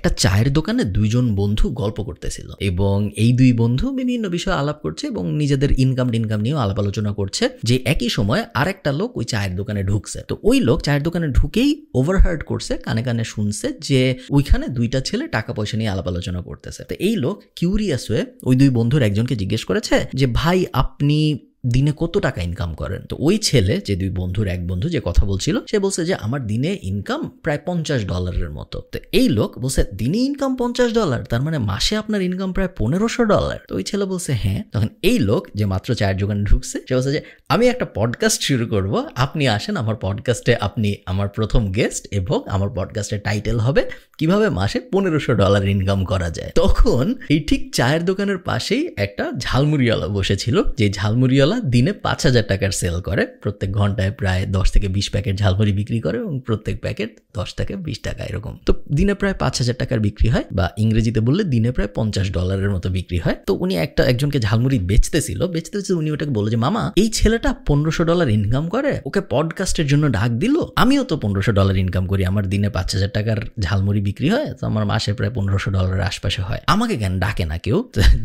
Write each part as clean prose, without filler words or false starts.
একটা চায়ের দোকানে দুইজন বন্ধু গল্প করতেছিল এবং এই দুই বন্ধু বিভিন্ন বিষয়ে আলাপ করছে এবং নিজেদের ইনকাম নিয়েও আলাপ আলোচনা করছে যে একই সময় আরেকটা লোক ওই চায়ের দোকানে ঢুকছে। তো ওই লোক চায়ের দোকানে ঢুকেই ওভারহার্ড করছে, কানে কানে শুনছে যে ওইখানে দুইটা ছেলে টাকা পয়সা নিয়ে আলাপ আলোচনা করতেছে। তো এই লোক কিউরিয়াস হয়ে ওই দুই বন্ধুর একজনকে জিজ্ঞেস করেছে যে ভাই আপনি দিনে কত টাকা ইনকাম করেন? তো ওই ছেলে, যে দুই বন্ধুর এক বন্ধু যে কথা বলছিল, সে বলছে যে আমার দিনে ইনকাম প্রায় $50 মতো। তো এই লোক বলছে দিনে ইনকাম $50, তার মানে মাসে আপনার ইনকাম প্রায় $1500। তো ওই ছেলে বলছে হ্যাঁ। তখন এই লোক যে মাত্র চায়ের দোকানে ঢুকছে সে বলছে যে আমি একটা পডকাস্ট শুরু করব, আপনি আসেন আমার পডকাস্টে, আপনি আমার প্রথম গেস্ট এবং আমার পডকাস্টের টাইটেল হবে কিভাবে মাসে $1500 ইনকাম করা যায়। তখন এই ঠিক চায়ের দোকানের পাশেই একটা ঝালমুড়িওয়ালা বসেছিল, যে ঝালমুড়িওয়ালা দিনে 5000 টাকার সেল করে, প্রত্যেক ঘন্টায় প্রায় 10 থেকে 20 প্যাকেট ঝালমুড়ি বিক্রি করে এবং প্রত্যেক প্যাকেট 10 থেকে 20 টাকা এরকম। তো দিনে প্রায় 5000 টাকার বিক্রি হয়, বা ইংরেজিতে বললে দিনে প্রায় $50 মতো বিক্রি হয়। তো উনি একজনকে ঝালমুড়ি বেচতেছিল, উনি ওটাকে বলল যে মামা এই ছেলেটা $1500 ইনকাম করে, ওকে পডকাস্টের জন্য ডাক দিল, আমিও তো $1500 ইনকাম করি, আমার দিনে 5000 টাকার ঝালমুড়ি বিক্রি হয়, তো আমার মাসে প্রায় $1500 আশপাশে হয়, আমাকে কেন ডাকে না কেউ?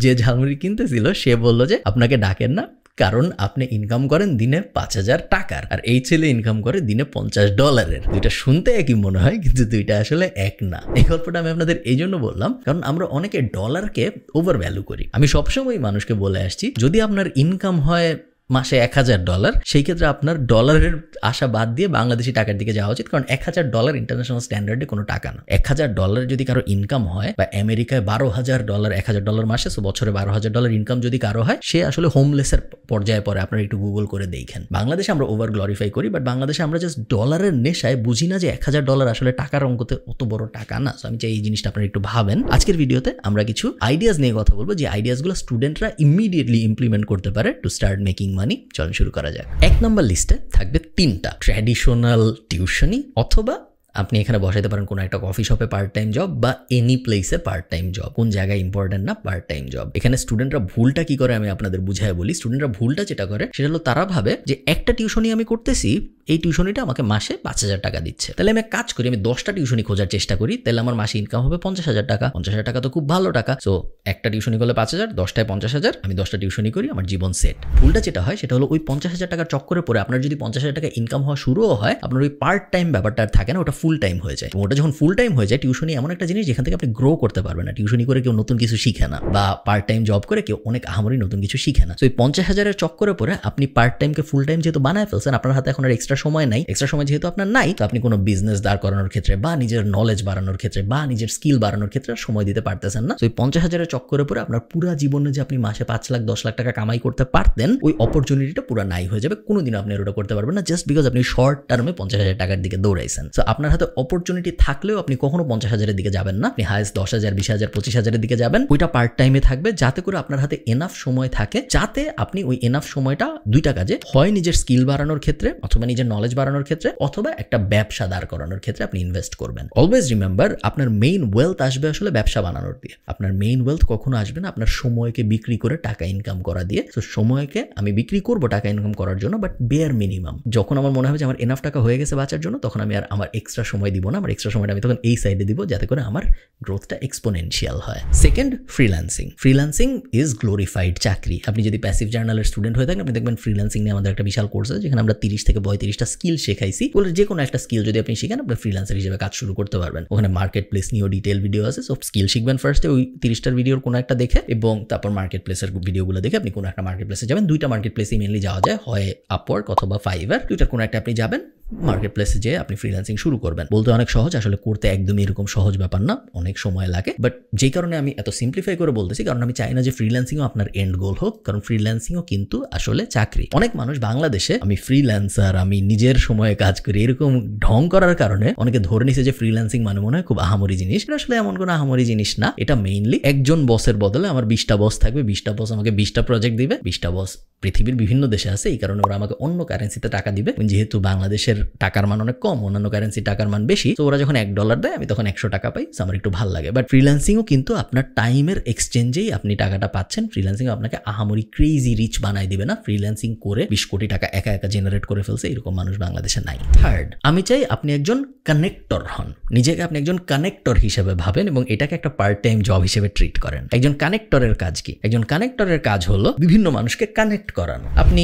যে ঝালমুড়ি কিনতেছিল সে বলল যে আপনাকে ডাকেন না, কারণ আপনি ইনকাম করেন দিনে 5000 টাকার, আর এই ছেলে ইনকাম করে দিনে $50। দুইটা শুনতে একই মনে হয়, কিন্তু দুইটা আসলে এক না। এই গল্পটা আমি আপনাদের এই জন্য বললাম কারণ আমরা অনেকে ডলারকে ওভার ভ্যালু করি। আমি সবসময় মানুষকে বলে আসছি, যদি আপনার ইনকাম হয় মাসে $1000, সেই ক্ষেত্রে আপনার ডলারের আশা বাদ দিয়ে বাংলাদেশি টাকার দিকে যাওয়া উচিত, কারণ $1000 ইন্টারন্যাশনাল স্ট্যান্ডার্ডে কোনো টাকা না। $1000 যদি কারো ইনকাম হয়, বা আমেরিকায় $12000, $1000 মাসে, সো বছরে $12000 ইনকাম যদি কারো হয়, সে আসলে হোমলেসের পর্যায়ে পড়ে। আপনারা একটু গুগল করে দেখেন। বাংলাদেশে আমরা ওভার গ্লোরিফাই করি, বাট বাংলাদেশে আমরা জাস্ট ডলারের নেশায় বুঝি না যে $1000 আসলে টাকার অঙ্কতে অত বড় টাকা না। সো আমি চাই এই জিনিসটা আপনারা একটু ভাবেন। আজকের ভিডিওতে আমরা কিছু আইডিয়াস নিয়ে কথা বলবো, যে আইডিয়াসগুলো স্টুডেন্টরা ইমিডিয়েটলি ইমপ্লিমেন্ট করতে পারে টু স্টার্ট মেকিং মানি। চলুন শুরু করা যায়। 1 নম্বর লিস্টে থাকবে 3টা ট্র্যাডিশনাল টিউশনি, অথবা আপনি এখানে বসাইতে পারেন কোনো একটা কফি শপে পার্ট টাইম জব, বা এনি প্লেসে পার্ট টাইম জব। কোন জায়গায় ইম্পর্টেন্ট না, পার্ট টাইম জব। এখানে স্টুডেন্টরা ভুলটা কি করে আমি আপনাদের বুঝায় বলি। স্টুডেন্টরা ভুলটা যেটা করে সেটা হলো তারা ভাবে যে একটা টিউশনি আমি করতেছি, এই টিউশনিটা আমাকে মাসে 5000 টাকা দিচ্ছে, তাহলে আমি কাজ করি, আমি 10টা টিউশনি খোঁজার চেষ্টা করি, তাহলে আমার মাসে ইনকাম হবে 50000 টাকা। 50000 টাকা তো খুব ভালো টাকা। সো একটা টিউশনি করলে 5000, 10টায় 50000, আমি 10টা টিউশনি করি, আমার জীবন সেট। ভুলটা যেটা হয় সেটা হলো ওই 50000 টাকার চক্করে পরে আপনার যদি 50000 টাকা ইনকাম হওয়া শুরুও হয়, আপনার ওই পার্ট টাইম ব্যাপারটা আর থাকে না, ওটা ফুল টাইম হয়ে যায়। ওটা যখন ফুল টাইম হয়ে যায়, টিউশনি এমন একটা জিনিস যেখান থেকে আপনি গ্রো করতে পারবেন না। টিউশনি করে কেউ নতুন কিছু শিখে না, বা পার্ট টাইম জব করে কেউ অনেক আহামরি নতুন কিছু শিখে না। তো এই 50000-এর চক্করে পরে আপনি পার্ট টাইমকে ফুল টাইম যেহেতু বানায় ফেলছেন, আপনার হাতে এখন আর এক্সট্রা সময় নাই। এক্সট্রা সময় যেহেতু আপনার নাই, তো আপনি কোনো বিজনেস দাঁড় করানোর ক্ষেত্রে, বা নিজের নলেজ বাড়ানোর ক্ষেত্রে, বা নিজের স্কিল বাড়ানোর ক্ষেত্রে সময় দিতে পারতেছেন না। তো এই 50000-এর চক্করে পরে আপনার পুরো জীবনে যে আপনি মাসে 5 লাখ 10 লাখ টাকা কামাই করতে পারতেন, ওই অপরচুনিটিটা পুরো নাই হয়ে যাবে। কোনোদিন আপনি ওটা করতে পারবেন না, জাস্ট বিকজ আপনি শর্ট টার্মে 50000 টাকার দিকে দৌড়াইছেন। তো আপনার হাতে অপরচুনিটি থাকলেও আপনি কখনো 50000-এর দিকে যাবেন না। আপনি হাইস্ট 10,000, 20,000, 25,000-এর দিকে যাবেন। ওইটা পার্ট টাইমে থাকবে, যাতে করে আপনার হাতে এনাফ সময় থাকে, যাতে আপনি ওই এনাফ সময়টা দুইটা কাজে, হয় নিজের স্কিল বাড়ানোর ক্ষেত্রে, অথবা নিজের নলেজ বাড়ানোর ক্ষেত্রে, অথবা একটা ব্যবসা দাঁড় করানোর ক্ষেত্রে আপনি ইনভেস্ট করবেন। অলওয়েজ রিমেম্বার, আপনার মেইন ওয়েলথ আসবে আসলে ব্যবসা বানানোর দিয়ে। আপনার মেইন ওয়েলথ কখনো আসবে না আপনার সময়কে বিক্রি করে টাকা ইনকাম করা দিয়ে। তো সময়কে আমি বিক্রি করবো টাকা ইনকাম করার জন্য, বাট বেয়ার মিনিমাম। যখন আমার মনে হবে যে আমার এনাফ টাকা হয়ে গেছে বাঁচার জন্য, তখন আমি আর আমার এক্সট্রা সময় দিব না। আমার এক্সট্রা সময়টা আমি তখন এই সাইডে দিব, যাতে করে আমার গ্রোথটা এক্সপোনেনশিয়াল হয়। Second, freelancing. Freelancing is glorified চাকরি। আপনি যদি প্যাসিভ জার্নালের স্টুডেন্ট হয়ে থাকেন, আপনি দেখবেন ফ্রিল্যান্সিং নিয়ে আমাদের একটা বিশাল কোর্স আছে, যেখানে আমরা 30 থেকে 35টা স্কিল শেখাইছি। বলে যে কোনো একটা স্কিল যদি আপনি শিখেন, আপনি ফ্রিল্যান্সার হিসেবে কাজ শুরু করতে পারবেন। ওখানে মার্কেট প্লেস নিয়েও ডিটেল ভিডিও আছে। সব স্কিল শিখবেন ফার্স্টে ওই 30টার ভিডিওর কোনো একটা দেখে, এবং তারপর মার্কেট প্লেসের ভিডিওগুলো দেখে আপনি কোনো একটা মার্কেট প্লেসে যাবেন। 2টা মার্কেট প্লেসে মেনলি যাওয়া যায়, হয় আপওয়ার্ক অথবা ফাইবার। 2টার কোনো একটা আপনি যাবেন, মার্কেট প্লেসে যেয়ে আপনি ফ্রিল্যান্সিং শুরু করবেন। বলতে অনেক সহজ, আসলে করতে একদমই এরকম সহজ ব্যাপার না, অনেক সময় লাগে। বাট যেই কারণে আমি এত সিম্পলিফাই করে বলতেছি, কারণ আমি চাই না যে ফ্রিল্যান্সিংও আপনার এন্ড গোল হোক, কারণ ফ্রিল্যান্সিংও কিন্তু আসলে চাকরি। অনেক মানুষ বাংলাদেশে আমি ফ্রিল্যান্সার, আমি নিজের সময়ে কাজ করি, এরকম ঢং করার কারণে অনেকে ধরে নিছে যে ফ্রিল্যান্সিং মানে মনে হয় খুব আহামরি জিনিস। এটা আসলে এমন কোনো আহামরি জিনিস না। এটা মেইনলি একজন বসের বদলে আমার 20টা বস থাকবে, 20টা বস আমাকে 20টা প্রজেক্ট দিবে। 20টা বস পৃথিবীর বিভিন্ন দেশে আছে, এই কারণে ওরা আমাকে অন্য কারেন্সিতে টাকা দিবে। যেহেতু বাংলাদেশের বাংলাদেশের টাকার মান অনেক কম, অন্যান্য কারেন্সি টাকার মান বেশি, তো ওরা যখন $1 দেয় আমি তখন 100 টাকা পাই, আমার একটু ভালো লাগে। বাট ফ্রিল্যান্সিংও কিন্তু আপনার টাইমের এক্সচেঞ্জেই আপনি টাকাটা পাচ্ছেন। ফ্রিল্যান্সিং আপনাকে আহামরি ক্রেজি রিচ বানাই দিবে না। ফ্রিল্যান্সিং করে 20 কোটি টাকা একা একা জেনারেট করে ফেলছে এরকম মানুষ বাংলাদেশে নাই। থার্ড, আমি চাই আপনি একজন কানেক্টর হন, নিজেকে আপনি একজন কানেক্টর হিসেবে ভাবেন এবং এটাকে একটা পার্ট টাইম জব হিসেবে ট্রিট করেন। একজন কানেক্টরের কাজ কি? একজন কানেক্টরের কাজ হলো বিভিন্ন মানুষকে কানেক্ট করানো। আপনি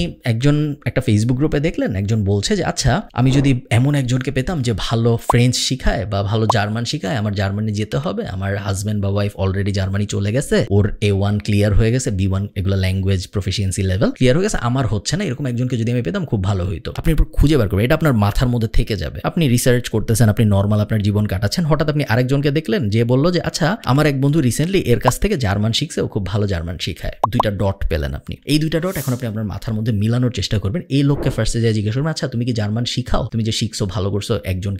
একটা ফেসবুক গ্রুপে দেখলেন একজন বলছে যে আচ্ছা আমি যদি এমন একজনকে পেতাম যে ভালো ফ্রেঞ্চ শিখায় বা ভালো জার্মান শিখায়, আমার জার্মানি যেতে হবে, আমার হাজব্যান্ড বা ওয়াইফ অলরেডি জার্মানি চলে গেছে, ওর A1 ক্লিয়ার হয়ে গেছে, B1 এগুলো ল্যাঙ্গুয়েজ প্রফিসিয়েন্সি লেভেল ক্লিয়ার হয়ে গেছে, আমার হচ্ছে না, এরকম একজনকে যদি আমি পেতাম খুব ভালো হইতো। আপনি এরপর খুঁজে বার করবেন, এটা আপনার মাথার মধ্যে থেকে যাবে। আপনি রিসার্চ করতেছেন, আপনি নর্মাল আপনার জীবন কাটাচ্ছেন, হঠাৎ আপনি আরেকজনকে দেখলেন যে বললো যে আচ্ছা আমার এক বন্ধু রিসেন্টলি এর কাছ থেকে জার্মান শিখছে, ও খুব ভালো জার্মান শিখায়। 2টা ডট পেলেন আপনি। এই 2টা ডট এখন আপনি আপনার মাথার মধ্যে মিলানোর চেষ্টা করবেন। এই লোককে ফার্স্টে যা জিজ্ঞেস করবেন, আচ্ছা তুমি কি জার্মান শিখাও? তুমি যে শিখছো ভালো করছো, একজন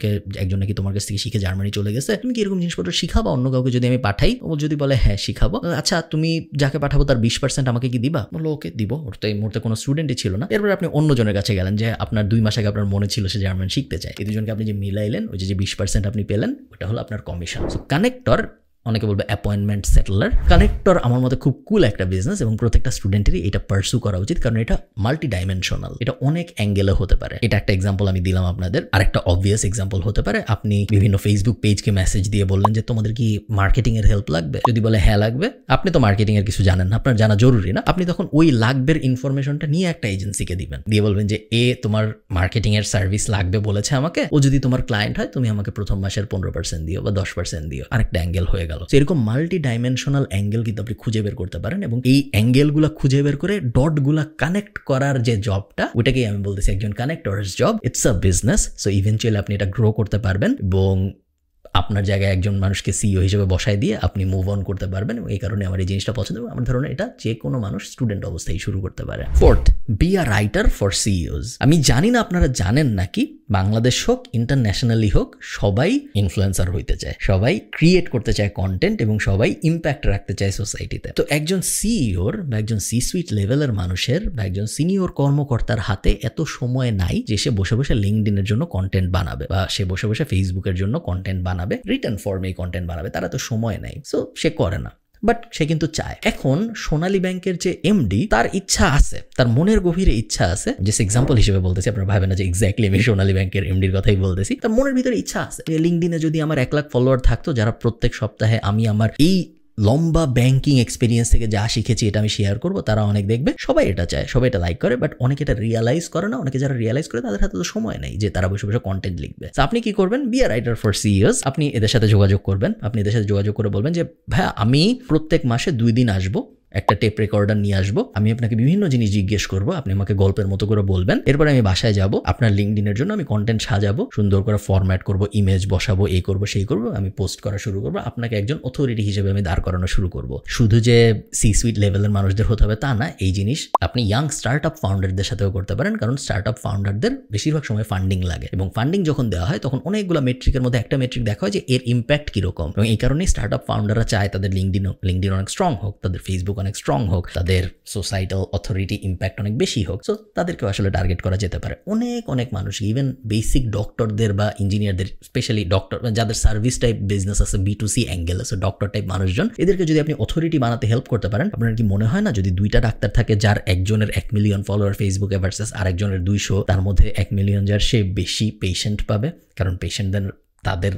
নাকি তোমার কাছ থেকে শিখে জার্মানি চলে গেছে, তুমি কি এরকম জিনিসপত্র শিখাবা অন্য কাউকে যদি আমি পাঠাই? ও যদি বলে হ্যাঁ শিখাবো, আচ্ছা তুমি যাকে পাঠাবো তার 20% আমাকে কি দিবা? বললো ওকে দিব। ওর তো এই মুহূর্তে কোনো স্টুডেন্টই ছিল না। এরপর আপনি অন্যজনের কাছে গেলেন যে আপনার 2 মাস আগে আপনার মনে ছিল সে জার্মান শিখতে চায়, এই দুজনকে আপনি যে মিলাইলেন, ওই যে 20% আপনি পেলেন, ওটা হলো আপনার কমিশন। সো কানেক্টর, অনেকে বলবে অ্যাপয়েন্টমেন্ট সেটলার। কানেক্টর আমার মতে খুব কুল একটা বিজনেস এবং প্রত্যেকটা স্টুডেন্টেরই এটা পার্সু করা উচিত, কারণ এটা মাল্টি ডাইমেনশনাল, এটা অনেক অ্যাঙ্গেলে হতে পারে। এটা একটা এক্সাম্পল আমি দিলাম আপনাদের। আর একটা অবভিয়াস এক্সাম্পল হতে পারে, আপনি বিভিন্ন ফেসবুক পেজকে মেসেজ দিয়ে বললেন যে তোমাদের কি মার্কেটিং এর হেল্প লাগবে? যদি বলে হ্যাঁ লাগবে, আপনি তো মার্কেটিং এর কিছু জানেন না, আপনার জানা জরুরি না, আপনি তখন ওই লাগবের ইনফরমেশনটা নিয়ে একটা এজেন্সিকে দিবেন, দিয়ে বলবেন যে তোমার মার্কেটিং এর সার্ভিস লাগবে বলেছে আমাকে, ও যদি তোমার ক্লায়েন্ট হয় তুমি আমাকে প্রথম মাসের 15% দিও বা 10% দিও। আরেকটা অ্যাঙ্গেল হয়ে গেল। এরকম মাল্টি ডাইমেনশনাল অ্যাঙ্গেল কিন্তু আপনি খুঁজে বের করতে পারেন এবং এই অ্যাঙ্গেলগুলো খুঁজে বের করে ডটগুলা কানেক্ট করার যে জবটা, ওটাকেই আমি বলতেছি একজন connectors job. It's a business. So eventually আপনি এটা গ্রো করতে পারবেন এবং আপনার জায়গায় একজন মানুষকে সিইও হিসেবে বসায় দিয়ে আপনি মুভ অন করতে পারবেন। এবং এই কারণে আমার এই জিনিসটা পছন্দ এবং আমার ধারণা এটা যে কোনো মানুষ স্টুডেন্ট অবস্থায় শুরু করতে পারে। Fourth, be a writer for CEO's. আমি জানি না আপনারা জানেন নাকি, বাংলাদেশ হোক ইন্টারন্যাশনালি হোক, সবাই ইনফ্লুয়েন্সার হইতে চায়, সবাই ক্রিয়েট করতে চায় কন্টেন্ট এবং সবাই ইম্প্যাক্ট রাখতে চায় সোসাইটিতে। তো একজন সিইওর বা একজন সি সুইট লেভেলের মানুষের বা একজন সিনিয়র কর্মকর্তার হাতে এত সময় নাই যে সে বসে বসে লিঙ্কডইনের জন্য কন্টেন্ট বানাবে বা সে বসে বসে ফেসবুকের জন্য কন্টেন্ট বানাবে, রিটার্ন ফর্মে কন্টেন্ট বানাবে, তারা তো সময় নাই। সো সে করে না, বাট সে কিন্তু চায়। এখন সোনালী ব্যাংকের যে এমডি, তার ইচ্ছা আছে, তার মনের গভীরে ইচ্ছা আছে, যে এক্সাম্পল হিসেবে বলতেছি, আপনারা ভাবেন না যে এক্স্যাক্টলি আমি সোনালী ব্যাংকের এমডির কথাই বলতেছি, তার মনের ভিতরে ইচ্ছা আছে যে লিঙ্কডইনে যদি আমার 1 লাখ ফলোয়ার থাকতো, যারা প্রত্যেক সপ্তাহে আমি আমার এই লম্বা ব্যাংকিং এক্সপিরিয়েন্স থেকে যা শিখেছি এটা আমি শেয়ার করবো, তারা অনেক দেখবে। সবাই এটা চায়, সবাই এটা লাইক করে, বাট অনেকে এটা রিয়ালাইজ করে না। অনেকে যারা রিয়ালাইজ করে তাদের হাতে তো সময় নেই যে তারা বসে বসে কন্টেন্ট লিখবে। তো আপনি কি করবেন? Be a writer for CEO's. আপনি এদের সাথে যোগাযোগ করবেন, আপনি এদের সাথে যোগাযোগ করে বলবেন যে ভাইয়া আমি প্রত্যেক মাসে 2 দিন আসবো, একটা টেপ রেকর্ডার নিয়ে আসবো, আমি আপনাকে বিভিন্ন জিনিস জিজ্ঞেস করবো, আপনি আমাকে গল্পের মতো করে বলবেন, এরপরে আমি বাসায় যাব, আপনার লিঙ্কডইনের জন্য আমি কন্টেন্ট সাজাবো, সুন্দর করে ফরম্যাট করবো, ইমেজ বসাবো, এই করবো সেই করবো, আমি পোস্ট করা শুরু করবো, আপনাকে একজন অথরিটি হিসেবে আমি দাঁড় করানো শুরু করবো। শুধু যে সি সুইট লেভেলের মানুষদের হতে হবে তা না, এই জিনিস আপনি ইয়াং স্টার্ট আপ ফাউন্ডারদের সাথেও করতে পারেন, কারণ স্টার্ট আপ ফাউন্ডারদের বেশিরভাগ সময় ফান্ডিং লাগে এবং ফান্ডিং যখন দেওয়া হয় তখন অনেকগুলো মেট্রিকের মধ্যে একটা মেট্রিক দেখা হয় যে এর ইম্প্যাক্ট কিরকম, এবং এই কারণেই স্টার্ট আপ ফাউন্ডাররা চায় তাদের লিঙ্কডইন অনেক স্ট্রং হোক, তাদের ফেসবুক অনেক স্ট্রং হোক, তাদের সোসাইটাল অথরিটি ইম্প্যাক্ট অনেক বেশি হোক। সো তাদেরকেও আসলে টার্গেট করা যেতে পারে। অনেক মানুষ, ইভেন বেসিক ডক্টরদের বা ইঞ্জিনিয়ারদের, স্পেশালি ডক্টর যাদের সার্ভিস টাইপ বিজনেস আছে, B2C অ্যাঙ্গেল আছে, ডক্টর টাইপ মানুষজন, এদেরকে যদি আপনি অথরিটি বানাতে হেল্প করতে পারেন, আপনার কি মনে হয় না যদি 2টা ডাক্তার থাকে, যার একজনের 1 মিলিয়ন ফলোয়ার ফেসবুকে ভার্সেস আরেকজনের 200, তার মধ্যে 1 মিলিয়ন যার, সে বেশি পেশেন্ট পাবে, কারণ পেশেন্টদের তাদের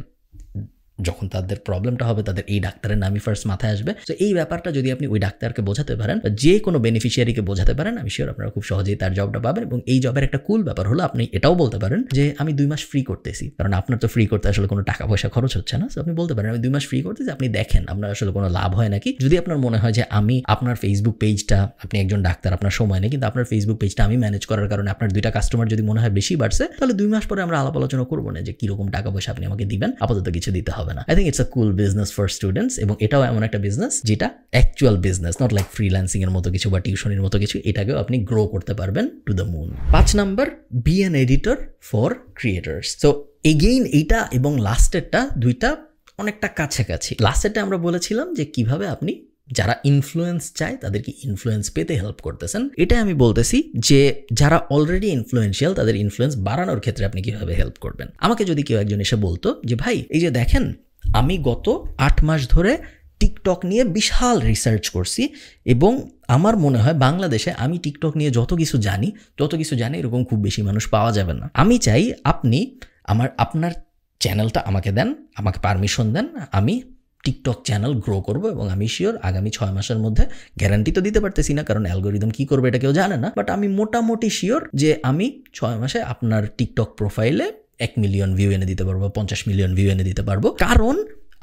যখন তাদের প্রবলেমটা হবে তাদের এই ডাক্তারের নামই ফার্স্ট মাথায় আসবে। তো এই ব্যাপারটা যদি আপনি ওই ডাক্তারকে বোঝাতে পারেন, যে কোনো বেনিফিশিয়ারিকে বোঝাতে পারেন, আমি শিওর আপনারা খুব সহজেই তার জবটা পাবেন। এবং এই জবের একটা কুল ব্যাপার হলো আপনি এটাও বলতে পারেন যে আমি 2 মাস ফ্রি করতেছি, কারণ আপনার তো ফ্রি করতে আসলে কোনো টাকা পয়সা খরচ হচ্ছে না। তো আপনি বলতে পারেন আমি 2 মাস ফ্রি করতেছি, আপনি দেখেন আপনার আসলে কোনো লাভ হয় নাকি। যদি আপনার মনে হয় যে আমি আপনার ফেসবুক পেজটা, আপনি একজন ডাক্তার, আপনার সময় নেই, কিন্তু আপনার ফেসবুক পেজটা আমি ম্যানেজ করার কারণে আপনার 2টা কাস্টমার যদি মনে হয় বেশি বাড়ছে, তাহলে 2 মাস পরে আমরা আলাপ আলোচনা করবো না যে কিরকম টাকা পয়সা আপনি আমাকে দিবেন, আপাতত কিছু দিতে হবে না। I think it's a cool business for students, এবং এটাও এমন একটা বিজনেস যেটা actual business, not like freelancing এর মতো কিছু বা টিউশনের মতো কিছু, এটাকেও আপনি গ্রো করতে পারবেন to the moon. 5 number, be an editor for creators. So again এইটা এবং লাস্টেরটা 2টা অনেকটা কাছাকাছি। লাস্টেরটা আমরা বলেছিলাম যে কিভাবে আপনি যারা ইনফ্লুয়েন্স চায় তাদেরকে ইনফ্লুয়েন্স পেতে হেল্প করতেছেন। এটা আমি বলতেছি যে যারা অলরেডি ইনফ্লুয়েন্সিয়াল তাদের ইনফ্লুয়েন্স বাড়ানোর ক্ষেত্রে আপনি কিভাবে হেল্প করবেন। আমাকে যদি কেউ একজন এসে বলতো যে ভাই এই যে দেখেন আমি গত 8 মাস ধরে টিকটক নিয়ে বিশাল রিসার্চ করছি এবং আমার মনে হয় বাংলাদেশে আমি টিকটক নিয়ে যত কিছু জানি এরকম খুব বেশি মানুষ পাওয়া যাবে না। আমি চাই আপনি আপনার চ্যানেলটা আমাকে দেন, আমাকে পারমিশন দেন, আমি টিকটক চ্যানেল গ্রো করব এবং আমি শিওর আগামী 6 মাসের মধ্যে, গ্যারান্টি তো দিতে পারতেছি না কারণ অ্যালগোরিদম কি করবে এটা কেউ জানে না, বাট আমি মোটামুটি শিওর যে আমি 6 মাসে আপনার টিকটক প্রোফাইলে 1 মিলিয়ন ভিউ এনে দিতে পারবো, 50 মিলিয়ন ভিউ এনে দিতে পারবো, কারণ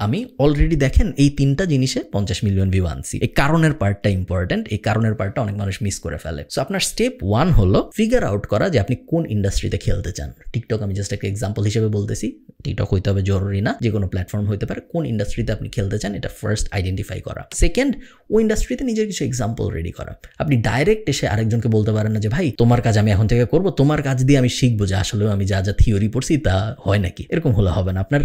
আমি অলরেডি দেখেন এই 3টা জিনিসে 50 মিলিয়ন ভিউ আনছি। এই কারণের পার্টটা ইম্পর্টেন্ট, এই কারণের পার্টটা অনেক মানুষ মিস করে ফেলে। সো আপনার স্টেপ 1 হলো ফিগার আউট করা যে আপনি কোন ইন্ডাস্ট্রিতে খেলতে চান। টিকটক আমি জাস্ট একটা এক্সাম্পল হিসেবে বলতেছি, টিকটক হইতে হবে জরুরি না, যে কোনো প্ল্যাটফর্ম হইতে পারে। কোন ইন্ডাস্ট্রিতে আপনি খেলতে চান এটা ফার্স্ট আইডেন্টিফাই করা। সেকেন্ড, ওই ইন্ডাস্ট্রিতে নিজের কিছু এক্সাম্পল রেডি করা। আপনি ডাইরেক্ট এসে আরেকজনকে বলতে পারেন না যে ভাই তোমার কাজ আমি এখন থেকে করব, তোমার কাজ দিয়ে আমি শিখবো যে আসলে আমি যা যা থিওরি পড়ছি তা হয় নাকি। এরকম হলে হবে না। আপনার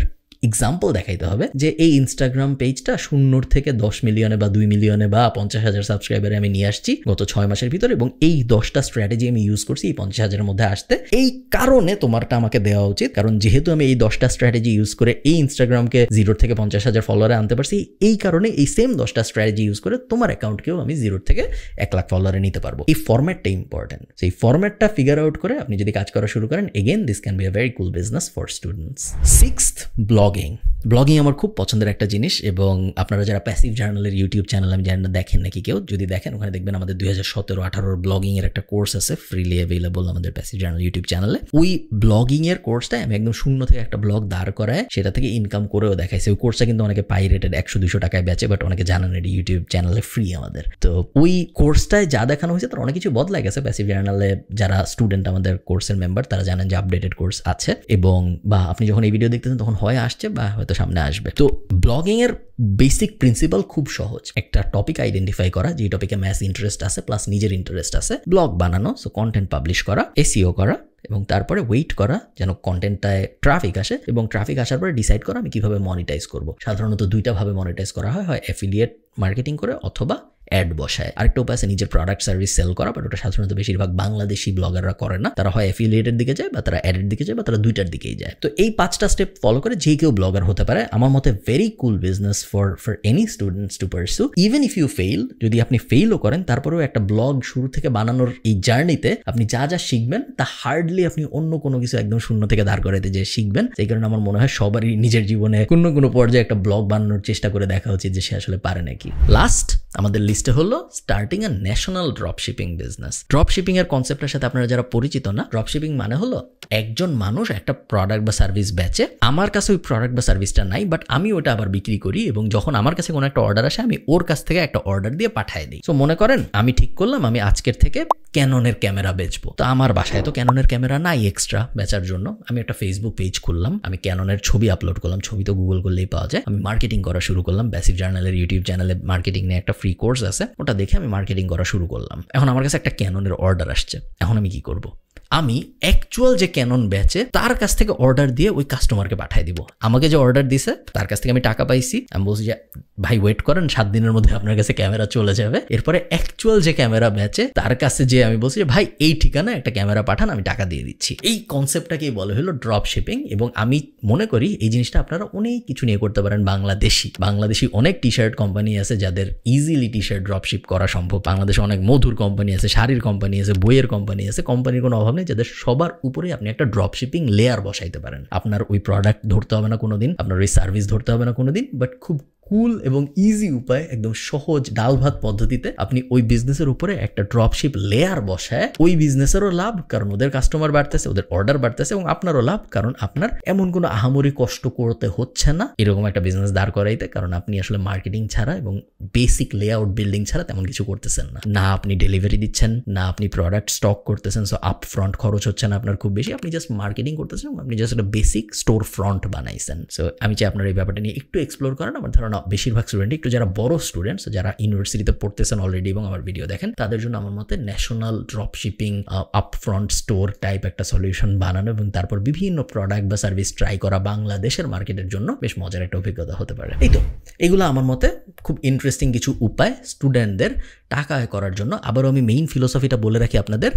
এক্সাম্পল দেখাইতে হবে যে এই ইনস্টাগ্রাম পেজটা 0 থেকে 10 মিলিয়নে বা 2 মিলিয়নে বা 50,000 সাবস্ক্রাইবারে আমি নিয়ে আসছি গত 6 মাসের ভিতরে, এবং এই 10টা স্ট্র্যাটেজি আমি ইউজ করছি এই 50,000-এর মধ্যে আসতে। এই কারণে তোমারটা আমাকে দেওয়া উচিত, কারণ যেহেতু আমি এই 10টা স্ট্র্যাটেজি ইউজ করে এই ইনস্টাগ্রামকে 0 থেকে 50,000 ফলোয়ারে আনতে পারছি, এই কারণে এই সেম 10টা স্ট্র্যাটেজি ইউজ করে তোমার অ্যাকাউন্টকেও আমি 0 থেকে 1 লাখ ফলোয়ারে নিতে পারবো। এই ফরম্যাটটা ইম্পর্টেন্ট। সেই ফরম্যাটটা ফিগার আউট করে আপনি যদি কাজ করা শুরু করেন, again this can be a very cool business for students. 6th, blogging আমার খুব পছন্দের একটা জিনিস, এবং আপনারা যারা প্যাসিভ জার্নালের ইউটিউব চ্যানেল আমি জানি না দেখেন নাকি কেউ, যদি দেখেন ওখানে দেখবেন আমাদের 2017-18 ব্লগিং এর একটা কোর্স আছে ফ্রিলি অ্যাভেলেবল আমাদের প্যাসিভ জার্নাল ইউটিউব চ্যানেলে। ওই ব্লগিং এর কোর্সটা আমি একদম 0 থেকে একটা ব্লগ দাঁড় করায় সেটা থেকে ইনকাম করেও দেখাইছে। ওই কোর্সটা কিন্তু অনেকে পাইরেটেড 100-200 টাকায় বেচে, বাট অনেকে জানেন এটি ইউটিউব চ্যানেলে ফ্রি আমাদের। তো ওই কোর্সটায় যা দেখানো হয়েছে তার অনেক কিছু বদলাই গেছে। প্যাসিভ জার্নালে যারা স্টুডেন্ট আমাদের কোর্সের মেম্বার তারা জানেন যে আপডেটেড কোর্স আছে, এবং বা আপনি যখন এই ভিডিও দেখতেছেন তখন হয় আসছে বা হয়তো সামনে আসবে। তো ব্লগিং এর বেসিক প্রিন্সিপাল খুব সহজ। একটা টপিক আইডেন্টিফাই করা, যে টপিকে ম্যাস ইন্টারেস্ট আছে প্লাস নিজের ইন্টারেস্ট আছে, ব্লগ বানানো, সো কন্টেন্ট পাবলিশ করা, এসইও করা, এবং তারপরে ওয়েট করা যেন কন্টেন্টটায় ট্রাফিক আসে, এবং ট্রাফিক আসার পরে ডিসাইড করা আমি কিভাবে মনিটাইজ করব। সাধারণত 2টা ভাবে মনিটাইজ করা হয় অ্যাফিলিয়েট মার্কেটিং করে অথবা অ্যাড বসায়। আরেকটা উপায় আছে নিজের প্রোডাক্ট সার্ভিস সেল করা, বাট ওটা সাধারণত বেশিরভাগ বাংলাদেশি ব্লগাররা করে না। তারা হয় অ্যাফিলিয়েটের দিকে যায়, বা তারা অ্যাডের দিকে যায়, বা তারা 2টার দিকেই যায়। তো এই 5টা স্টেপ ফলো করে যে কেউ ব্লগার হতে পারে। আমার মতে very cool business for any students to pursue. Even if you fail, যদি আপনি ফেইলও করেন তারপরেও একটা ব্লগ শুরু থেকে বানানোর এই জার্নিতে আপনি যা যা শিখবেন তা হার্ডলি আপনি অন্য কোনো কিছু একদম 0 থেকে দাঁড় করাইতে যে শিখবেন। সেই কারণে আমার মনে হয় সবারই নিজের জীবনে কোনো পর্যায়ে একটা ব্লগ বানানোর চেষ্টা করে দেখা উচিত যে সে আসলে পারে নাকি। লাস্ট আমাদের লিস্টে হলো স্টার্টিং আ ন্যাশনাল ড্রপশিপিং বিজনেস। ড্রপশিপিং এর কনসেপ্টের সাথে আপনারা যারা পরিচিত না, ড্রপশিপিং মানে হলো একজন মানুষ একটা প্রোডাক্ট বা সার্ভিস বেচে, আমার কাছে ওই প্রোডাক্ট বা সার্ভিসটা নাই, বাট আমি ওটা আবার বিক্রি করি, এবং যখন আমার কাছে কোনো একটা অর্ডার আসে আমি ওর কাছ থেকে একটা অর্ডার দিয়ে পাঠিয়ে দিই। সো মনে করেন আমি ঠিক করলাম আমি আজকের থেকে ক্যাননের ক্যামেরা বেচবো, তো আমার বাসায় তো ক্যাননের ক্যামেরা নাই এক্সট্রা বেচার জন্য। আমি একটা ফেসবুক পেজ খুললাম, আমি ক্যাননের ছবি আপলোড করলাম, ছবি তো গুগল করলেই পাওয়া যায়। আমি মার্কেটিং করা শুরু করলাম, প্যাসিভ জার্নালের ইউটিউব চ্যানেলে মার্কেটিং নিয়ে একটা ফ্রি কোর্স আছে, ওটা দেখে আমি মার্কেটিং করা শুরু করলাম। এখন আমার কাছে একটা ক্যাননের অর্ডার আসছে, এখন আমি কি করব? আমি অ্যাকচুয়াল যে ক্যানন বেচে তার কাছ থেকে অর্ডার দিয়ে ওই কাস্টমারকে পাঠিয়ে দিব। আমাকে যে অর্ডার দিছে তার কাছ থেকে আমি টাকা পাইছি, আমি বলছি যে ভাই ওয়েট করেন 7 দিনের মধ্যে আপনার কাছে ক্যামেরা চলে যাবে। এরপরে অ্যাকচুয়াল যে ক্যামেরা বেচে তার কাছে যে আমি বলছি যে ভাই এই ঠিকানায় একটা ক্যামেরা পাঠান, আমি টাকা দিয়ে দিচ্ছি। এই কনসেপ্টটাকেই বলে হলো ড্রপ শিপিং, এবং আমি মনে করি এই জিনিসটা আপনারা অনেক কিছু নিয়ে করতে পারেন। বাংলাদেশি অনেক টি শার্ট কোম্পানি আছে যাদের easily T shirt drop ship করা সম্ভব। বাংলাদেশে অনেক মধুর কোম্পানি আছে, শাড়ির কোম্পানি আছে, বইয়ের কোম্পানি আছে, কোম্পানির কোনো অভাব নেই যাদের সবার উপরে আপনি একটা ড্রপ শিপিং লেয়ার বসাইতে পারেন। আপনার ওই প্রোডাক্ট ধরতে হবে না কোনোদিন, আপনার ওই সার্ভিস ধরতে হবে না কোনোদিন, বাট খুব কুল এবং ইজি উপায়, একদম সহজ ডাল ভাত পদ্ধতিতে আপনি ওই বিজনেসের উপরে একটা ড্রপশিপ লেয়ার বসায় ওই বিজনেসেরও লাভ, কারণ ওদের কাস্টমার বাড়তেছে, ওদের অর্ডার বাড়তেছে, এবং আপনারও লাভ, কারণ আপনার এমন কোনো আহামরি কষ্ট করতে হচ্ছে না এরকম একটা বিজনেস দাঁড় করাইতে, কারণ আপনি আসলে মার্কেটিং ছাড়া এবং বেসিক লেআউট বিল্ডিং ছাড়া তেমন কিছু করতেছেন না। না আপনি ডেলিভারি দিচ্ছেন, না আপনি প্রোডাক্ট স্টক করতেছেন, সো আপ ফ্রন্ট খরচ হচ্ছে না আপনার খুব বেশি, আপনি জাস্ট মার্কেটিং করতেছেন, আপনি জাস্ট একটা বেসিক স্টোর ফ্রন্ট বানাইছেন। সো আমি চাই আপনার এই ব্যাপারটা নিয়ে একটু এক্সপ্লোর করেন। আমার ধারণা না বেশিরভাগ স্টুডেন্ট, একটু যারা বড় স্টুডেন্টস, যারা ইউনিভার্সিটিতে পড়তেছেন অলরেডি এবং আমার ভিডিও দেখেন, তাদের জন্য আমার মতে national drop shipping upfront store type একটা সলিউশন বানানো এবং তারপর বিভিন্ন প্রোডাক্ট বা সার্ভিস ট্রাই করা বাংলাদেশের মার্কেটের জন্য বেশ মজার একটা অভিজ্ঞতা হতে পারে। এই তো এগুলো আমার মতে খুব ইন্টারেস্টিং কিছু উপায় স্টুডেন্টদের টাকা আয় করার জন্য। আবারও আমি মেইন ফিলোসফিটা বলে রাখি আপনাদের,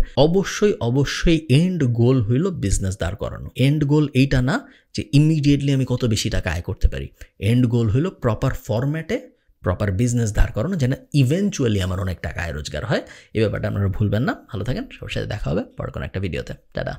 অবশ্যই এন্ড গোল হইল বিজনেস দাঁড় করানো। এন্ড গোল এইটা না যে ইমিডিয়েটলি আমি কত বেশি টাকা আয় করতে পারি, এন্ড গোল হইল প্রপার ফরম্যাটে প্রপার বিজনেস দাঁড় করানো, যেন ইভেনচুয়ালি আমার অনেক টাকা আয় রোজগার হয়। এই ব্যাপারটা আপনারা ভুলবেন না। ভালো থাকেন, সবার সাথে দেখা হবে পরে কোনো একটা ভিডিওতে। টাটা।